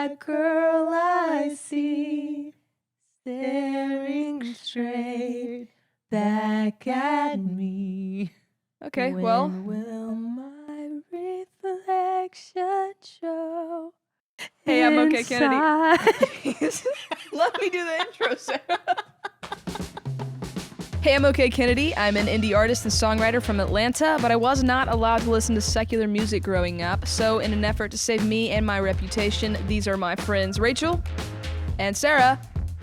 that girl I see staring straight back at me. Okay, When well, will my reflection show? hey, I'm okay, Kennedy. inside? Let me do the intro, Sarah. Hey, I'm okay, Kennedy. I'm an indie artist and songwriter from Atlanta, but I was not allowed to listen to secular music growing up. So, in an effort to save me and my reputation, these are my friends Rachel and Sarah.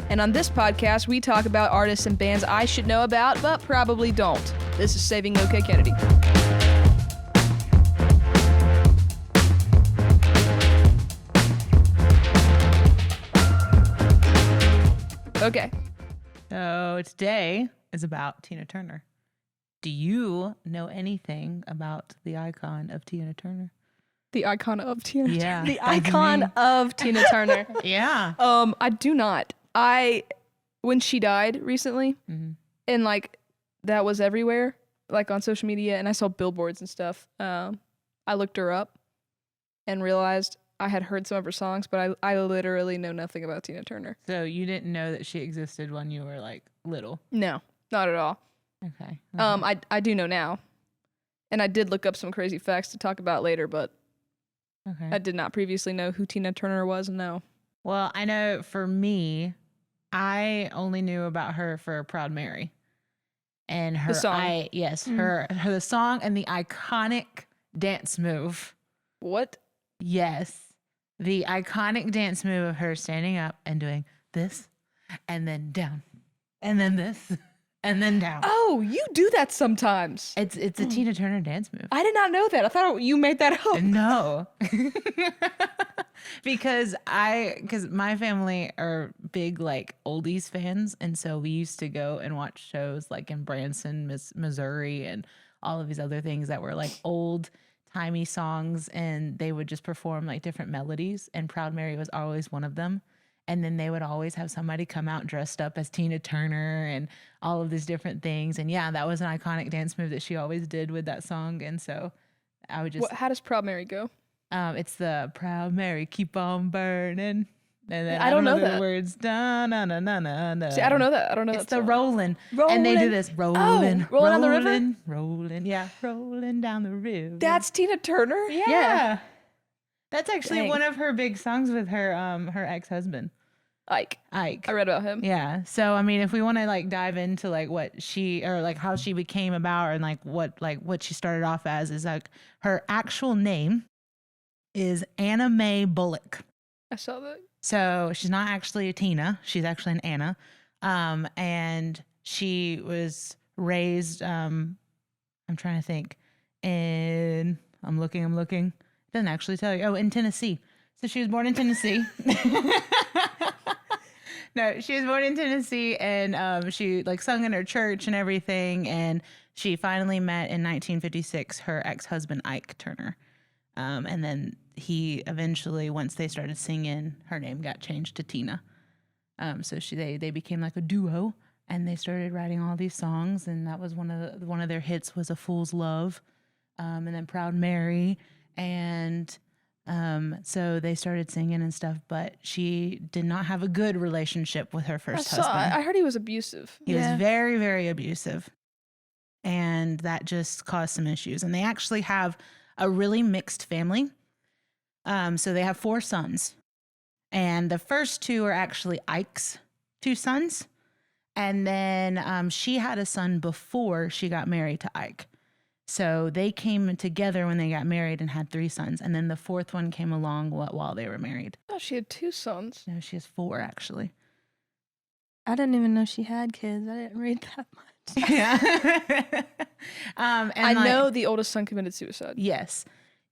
And on this podcast, we talk about artists and bands I should know about, but probably don't. This is Saving OK Kennedy. Okay. So today is about Tina Turner. Do you know anything about the icon of Tina Turner? The icon of Tina Turner. Yeah. The icon of Tina Turner. Yeah. I do not. When she died recently, and like that was everywhere, like on social media, and I saw billboards and stuff. I looked her up and realized I had heard some of her songs, but I literally know nothing about Tina Turner. So you didn't know that she existed when you were like little? No, not at all. Okay. I do know now, and I did look up some crazy facts to talk about later, but Okay. I did not previously know who Tina Turner was. No. Well, I know for me, I only knew about her for Proud Mary. And her The song. her the song and the iconic dance move. What? Yes. The iconic dance move of her standing up and doing this and then down. And then this and then down. Oh, you do that sometimes. It's a Tina Turner dance move. I did not know that. I thought you made that up. No. because my family are big like oldies fans, and so we used to go and watch shows like in Branson, Missouri, and all of these other things that were like old timey songs, and they would just perform like different melodies, and Proud Mary was always one of them. And then they would always have somebody come out dressed up as Tina Turner and all of these different things. And yeah, that was an iconic dance move that she always did with that song. And so I would just... How does Proud Mary go? It's the Proud Mary, keep on burning. And then I don't know the that. words. Da, na, na, na, na, na. See, I don't know that. I don't know It's that the song. rolling. And they do this rolling. Rolling down the river? Rolling. Yeah. Rolling down the river. That's Tina Turner? Yeah. That's actually Dang. one of her big songs with her her ex-husband. Ike. I read about him. Yeah. So I mean, if we want to like dive into like what she or like how she became about and like what she started off as is like her actual name is Anna Mae Bullock. I saw that. So she's not actually a Tina. She's actually an Anna. And she was raised, I'm trying to think, I'm looking. It doesn't actually tell you. Oh, in Tennessee. So she was born in Tennessee. No, she was born in Tennessee, and she like sung in her church and everything. And she finally met in 1956 her ex-husband Ike Turner. And then he eventually, once they started singing, her name got changed to Tina. So they became like a duo, and they started writing all these songs. And that was one of their hits was "A Fool's Love," and then "Proud Mary," and so they started singing and stuff. But she did not have a good relationship with her first husband. I heard he was abusive. He was very, very abusive, and that just caused some issues. And they actually have a really mixed family. So they have 4 sons, and the first 2 are actually Ike's 2 sons. And then she had a son before she got married to Ike. So they came together when they got married and had 3 sons. And then the 4th one came along while they were married. Oh, she had 2 sons. No, she has 4 actually. I didn't even know she had kids. I didn't read that much. Yeah. And I know the oldest son committed suicide. Yes,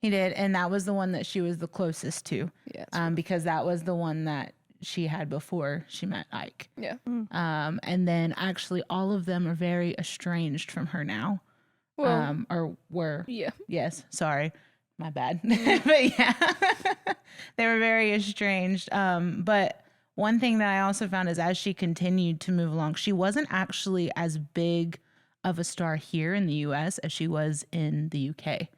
he did. And that was the one that she was the closest to. Yeah. Because that was the one that she had before she met Ike. Yeah. And then actually all of them are very estranged from her now. Well, Or were. yeah. Yes. Sorry. My bad. But yeah, they were very estranged. But one thing that I also found is as she continued to move along, she wasn't actually as big of a star here in the US as she was in the UK.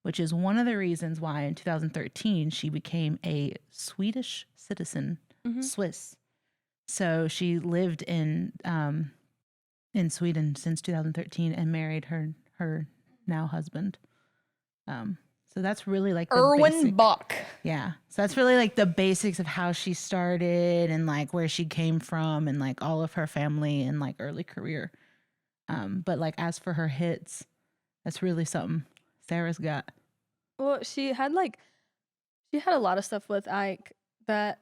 which is one of the reasons why in 2013 she became a Swedish citizen, Swiss. So she lived in Sweden since 2013 and married her now husband. So that's really like the Erwin basic, Bach. yeah. So that's really like the basics of how she started and like where she came from and like all of her family and like early career. But like as for her hits, that's really something Sarah's got. Well, she had a lot of stuff with Ike that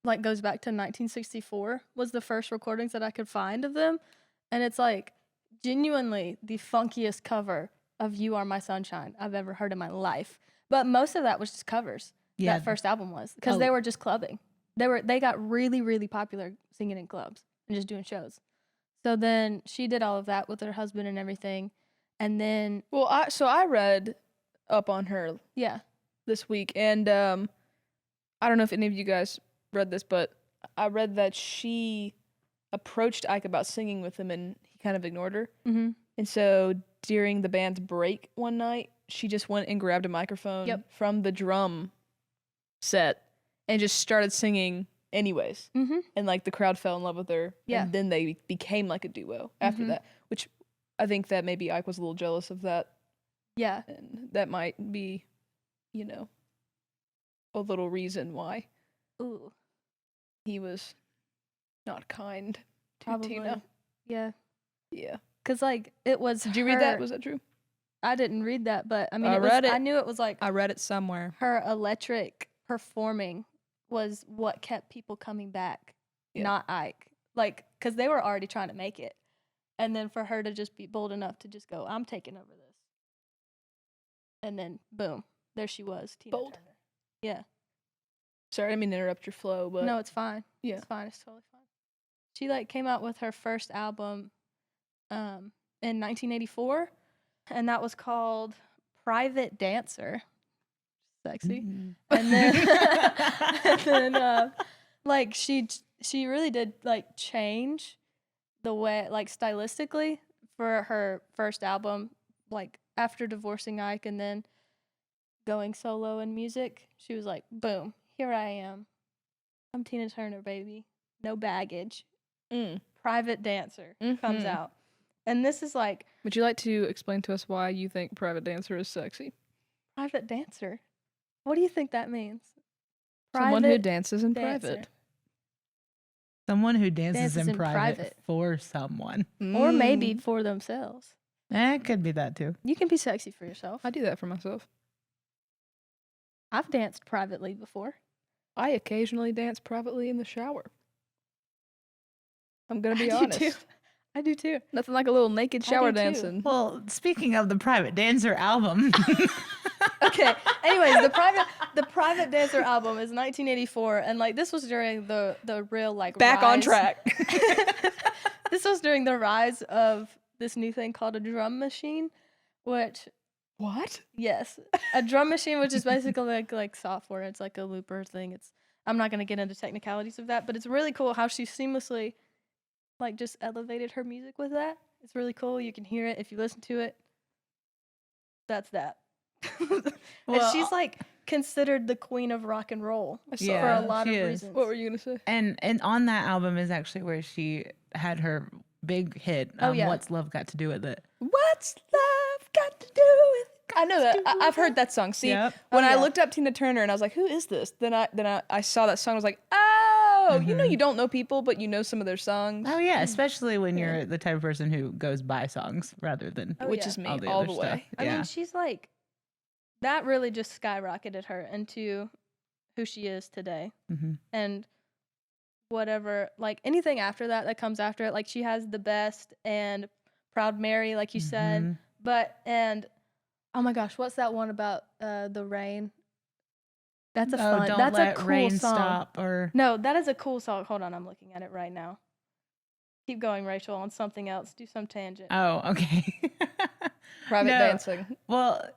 like goes back to 1964 was the first recordings that I could find of them. And it's like genuinely the funkiest cover of You Are My Sunshine I've ever heard in my life. But most of that was just covers. Yeah. That first album was because they were just clubbing. They got really, really popular singing in clubs and just doing shows. So then she did all of that with her husband and everything. And then I read up on her this week, and I don't know if any of you guys read this, but I read that she approached Ike about singing with him and he kind of ignored her. Mm-hmm. And so during the band's break one night, she just went and grabbed a microphone from the drum set and just started singing anyways. Mm-hmm. And like the crowd fell in love with her. Yeah. And then they became like a duo after that, which I think that maybe Ike was a little jealous of that. Yeah. And that might be, a little reason why Ooh. he was not kind to Probably. Tina. Yeah. Yeah. Because like it was. Did you read that? Was that true? I didn't read that, but I mean, I read it. I knew it was like I read it somewhere. her electric performing was what kept people coming back, not Ike. Like, because they were already trying to make it. And then for her to just be bold enough to just go, I'm taking over this. And then, boom, there she was, Tina Bold. Turner. Yeah. Sorry, I didn't mean to interrupt your flow, but No, it's fine. Yeah. It's fine. It's totally fine. She, like, came out with her first album in 1984, and that was called Private Dancer. Sexy. Mm. And then, like, she really did, like, change the way, like, stylistically for her first album, like, after divorcing Ike and then going solo in music. She was like, boom, here I am. I'm Tina Turner, baby. No baggage. Private Dancer comes out. And this is like... Would you like to explain to us why you think Private Dancer is sexy? Private Dancer? What do you think that means? Someone who Private dances in dancer. private. Someone who dances Dances in in private private. for someone. Or maybe for themselves. It could be that too. You can be sexy for yourself. I do that for myself. I've danced privately before. I occasionally dance privately in the shower. I'm gonna be I honest. do too. I do too. Nothing like a little naked I shower do too. dancing. Well, speaking of the Private Dancer album, Okay. Anyways, the Private Dancer album is 1984, and like this was during the real like Back on rise. track. This was during the rise of this new thing called a drum machine, which What? yes, a drum machine, which is basically like software. It's like a looper thing. I'm not gonna get into technicalities of that, but it's really cool how she seamlessly like just elevated her music with that. It's really cool. You can hear it if you listen to it. That's that. And Well, she's like considered the queen of rock and roll for Yeah, a lot of she is. reasons. What were you gonna say? and on that album is actually where she had her big hit. Oh, yeah. What's Love Got to Do with It? What's love got to do with? I know that. I've heard that song. See, Yep. when Oh, I yeah. looked up Tina Turner and I was like, "Who is this?" Then I saw that song. I was like, "Oh, you know, you don't know people, but you know some of their songs." Oh yeah, especially when you're the type of person who goes by songs rather than Oh, Which yeah. is me all the all other the way. stuff. I Yeah. mean, she's like, that really just skyrocketed her into who she is today. Mm-hmm. And whatever, like anything after that comes after it, like she has The Best and Proud Mary, like you said. Mhm. But, and, oh my gosh, what's that one about the rain? That's a fun, Don't that's let a cool rain song. stop or No, that is a cool song. Hold on, I'm looking at it right now. Keep going, Rachel, on something else. Do some tangent. oh okay. Private No. dancing. Well,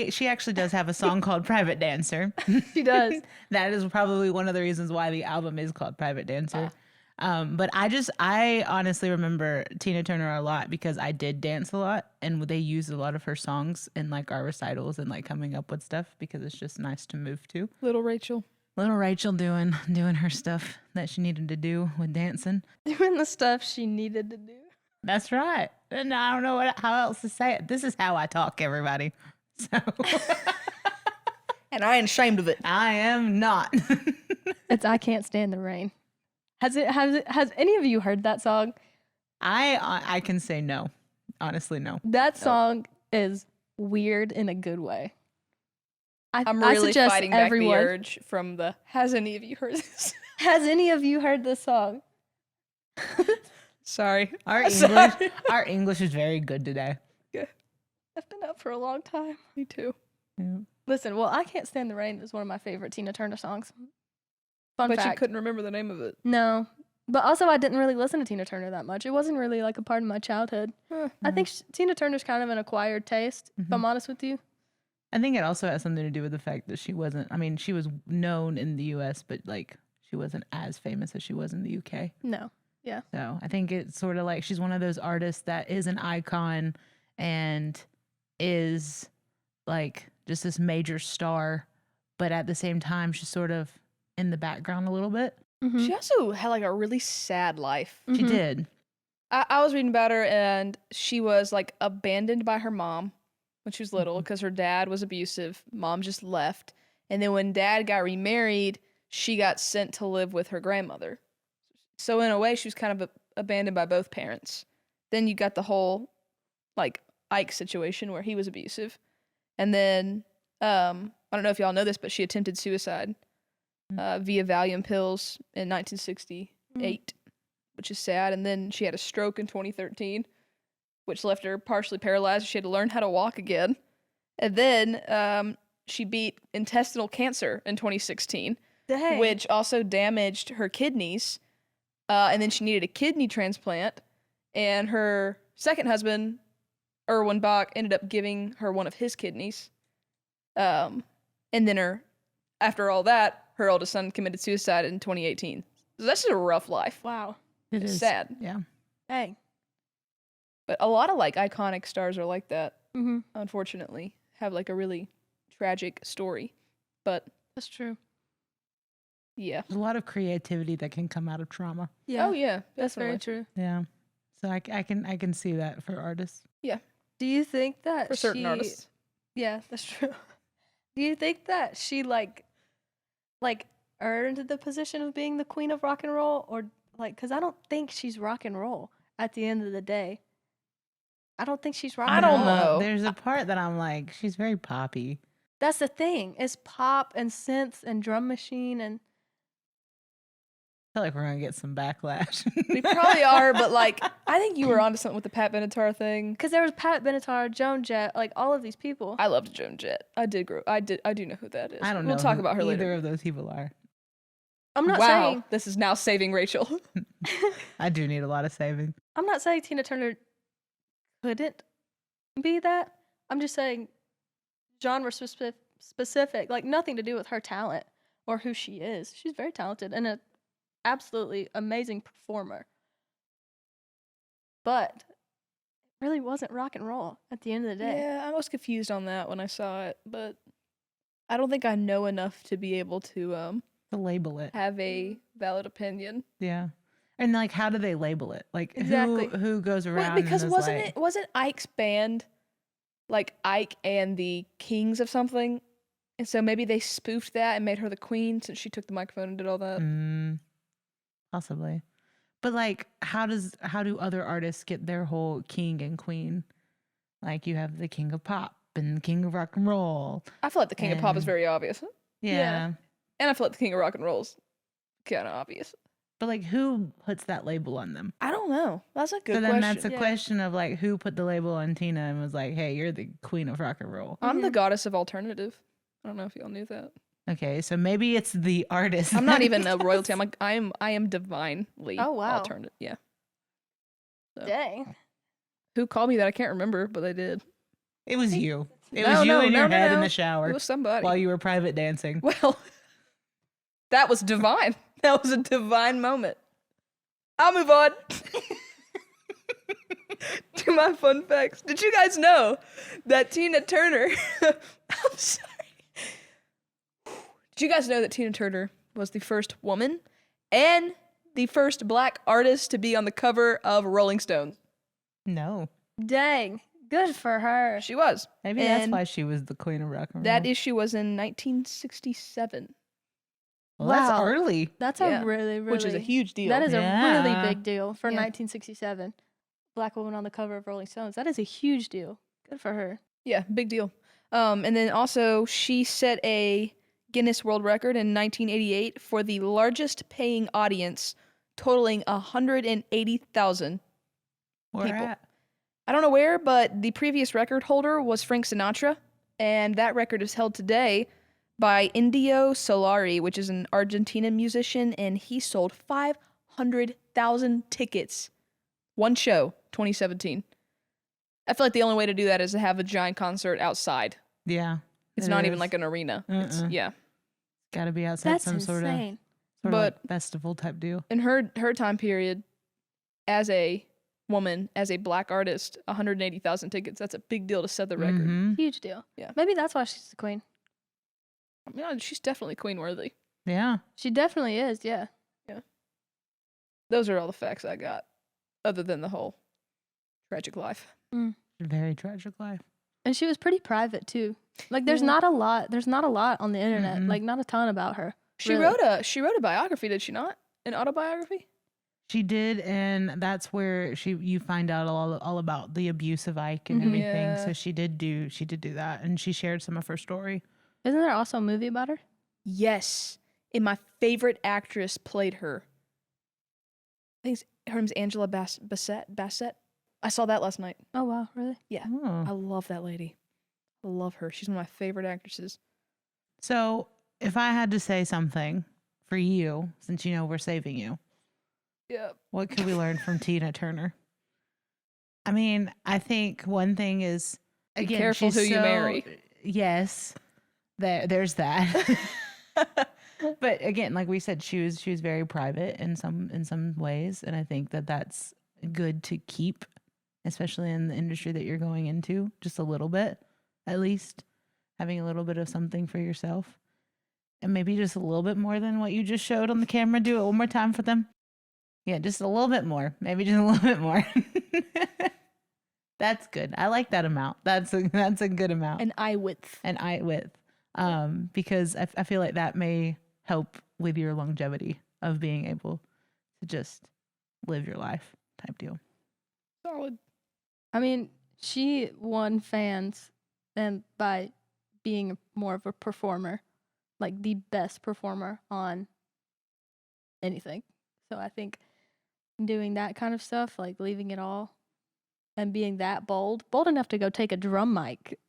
she actually does have a song called Private Dancer. She does. That is probably one of the reasons why the album is called Private Dancer. But I honestly remember Tina Turner a lot because I did dance a lot, and they used a lot of her songs in like our recitals and like coming up with stuff because it's just nice to move to. Little Rachel. Little Rachel doing her stuff that she needed to do with dancing. Doing the stuff she needed to do. That's right. And I don't know how else to say it. This is how I talk, everybody. So And I ain't ashamed of it. I am not. It's I Can't Stand the Rain. Has any of you heard that song? I can say no. Honestly, no. That song is weird in a good way. I'm I really suggest fighting back the everyone- urge from the, has any of you heard this? Has any of you heard this song? Sorry. Our Sorry. English is very good today. I've been up for a long time. Me too. Yeah. Listen, well, I Can't Stand the Rain is one of my favorite Tina Turner songs. Fun But you fact. couldn't remember the name of it. No. But also, I didn't really listen to Tina Turner that much. It wasn't really like a part of my childhood. I think Tina Turner's kind of an acquired taste, if I'm honest with you. I think it also has something to do with the fact that she was known in the US, but like she wasn't as famous as she was in the UK. No. Yeah. So I think it's sort of like she's one of those artists that is an icon and is like just this major star, but at the same time, she's sort of in the background a little bit. Mm-hmm. She also had like a really sad life. She did. I was reading about her, and she was like abandoned by her mom when she was little because her dad was abusive. Mom just left. And then when dad got remarried, she got sent to live with her grandmother. So in a way, she was kind of abandoned by both parents. Then you got the whole like Ike situation where he was abusive. And then, I don't know if y'all know this, but she attempted suicide via Valium pills in 1968, which is sad. And then she had a stroke in 2013, which left her partially paralyzed. She had to learn how to walk again. And then she beat intestinal cancer in 2016, Dang. which also damaged her kidneys. And then she needed a kidney transplant. And her second husband, Erwin Bach, ended up giving her one of his kidneys. And then after all that, her oldest son committed suicide in 2018. So that's just a rough life. Wow. It It's is sad. Yeah. Dang. But a lot of like iconic stars are like that, Mm-hmm. unfortunately, have like a really tragic story. But That's true. yeah. There's a lot of creativity that can come out of trauma. Yeah. Oh yeah, That's definitely. very true. Yeah. So I can see that for artists. Do you think that For certain she, artists. Yeah, that's true. Do you think that she like earned the position of being the queen of rock and roll, or like, because I don't think she's rock and roll at the end of the day. I don't think she's rock I and don't roll. know. There's a part that I'm like, she's very poppy. That's the thing. It's pop and synths and drum machine and I feel like we're gonna get some backlash. We probably are, but like I think you were onto something with the Pat Benatar thing. because there was Pat Benatar, Joan Jett, like all of these people. I loved Joan Jett. I do know who that is. I don't know. We'll talk who about her either later. of those people are. I'm not Wow, saying this is now saving Rachel. I do need a lot of saving. I'm not saying Tina Turner couldn't be that. I'm just saying genre specific, like nothing to do with her talent or who she is. She's very talented and an absolutely amazing performer. But it really wasn't rock and roll at the end of the day. Yeah, I was confused on that when I saw it, but I don't think I know enough to be able to To label it. have a valid opinion. Yeah. And like, how do they label it? Like, Exactly. who goes Well, around? because and is like, wasn't Ike's band like Ike and the Kings of something? And so maybe they spoofed that and made her the queen since she took the microphone and did all that. Possibly. But like, how do other artists get their whole king and queen? Like, you have the king of pop and the king of rock and roll. I feel like the King of Pop is And- very obvious. Yeah. And I feel like the King of Rock and Roll is kind of obvious. But like, who puts that label on them? I don't know. That's a good So then question. that's a Yeah. question of like, who put the label on Tina and was like, hey, you're the queen of rock and roll. I'm the goddess of alternative. I don't know if y'all knew that. Okay, so maybe it's the artist. I'm not even a royalty. I'm like I am divinely Oh, wow. alternative. Yeah. So. Dang. Who called me that? I can't remember, but they did. It was you. It No, was you no, in no, your no, head in no. the It shower was somebody. while you were private dancing. Well, that was divine. That was a divine moment. I'll move on to my fun facts. Did you guys know that Tina Turner? I'm sorry. Did you guys know that Tina Turner was the first woman and the first black artist to be on the cover of Rolling Stone? No. Dang. Good for her. She was. Maybe that's And why she was the queen of rock and roll. that issue was in 1967, Well, that's Wow. early. That's Yeah. a really, really... which is a huge deal. That is a really Yeah. big deal for Yeah. 1967. Black woman on the cover of Rolling Stones. That is a huge deal. Good for her. Yeah, big deal. And then also she set a Guinness World Record in 1988 for the largest paying audience, totaling 180,000. Where people. at? I don't know where, but the previous record holder was Frank Sinatra, and that record is held today by Indio Solari, which is an Argentinian musician, and he sold 500,000 tickets. One show, 2017. I feel like the only way to do that is to have a giant concert outside. Yeah. It's it not even is. like an arena. It's, Mm-mm. yeah. Got to be outside That's some insane. sort of like But- festival type deal. In her time period, as a woman, as a black artist, 180,000 tickets. That's a big deal to set the record. Mhm. Huge deal. Yeah. Maybe that's why she's the queen. Yeah, she's definitely queen worthy. Yeah. She definitely is, yeah. Those are all the facts I got, other than the whole tragic life. Very tragic life. And she was pretty private too. Like there's Yeah. not a lot on the internet. Mm-mm. Like not a ton about her. She Really. wrote a biography, did she not? An autobiography? She did, and that's where you find out all about the abuse of Ike and everything. Yeah. So she did do that, and she shared some of her story. Isn't there also a movie about her? Yes. And my favorite actress played her. I think her name's Angela Bassett. I saw that last night. Oh wow, really? Oh. I love that lady. I love her. She's one of my favorite actresses. So if I had to say something for you, since you know we're saving you, Yeah. what could we learn from Tina Turner? I mean, I think one thing is, Be again, careful she's who you marry. Yes, there's that. But again, like we said, she was very private in some ways, and I think that that's good to keep, especially in the industry that you're going into, just a little bit, at least having a little bit of something for yourself, and maybe just a little bit more than what you just showed on the camera. Do it one more time for them. Yeah, just a little bit more. Maybe just a little bit more. That's good. I like that amount. That's a good amount. An eye width. An eye width. Because I feel like that may help with your longevity of being able to just live your life type deal. Solid. I mean, she won fans and by being more of a performer, like the best performer on anything. So I think doing that kind of stuff, like leaving it all and being that bold enough to go take a drum mic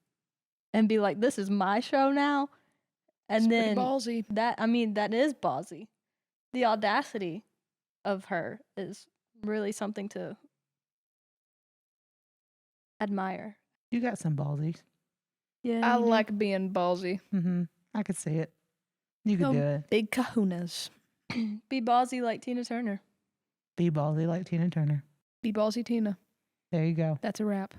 and be like, this is my show now. And It's then pretty ballsy. that is ballsy. The audacity of her is really something to admire. You got some ballsies. Yeah. I you do. like being ballsy. I could see it. You could do it. Big kahunas. Be ballsy like Tina Turner. Be ballsy like Tina Turner. Be ballsy, Tina. There you go. That's a wrap.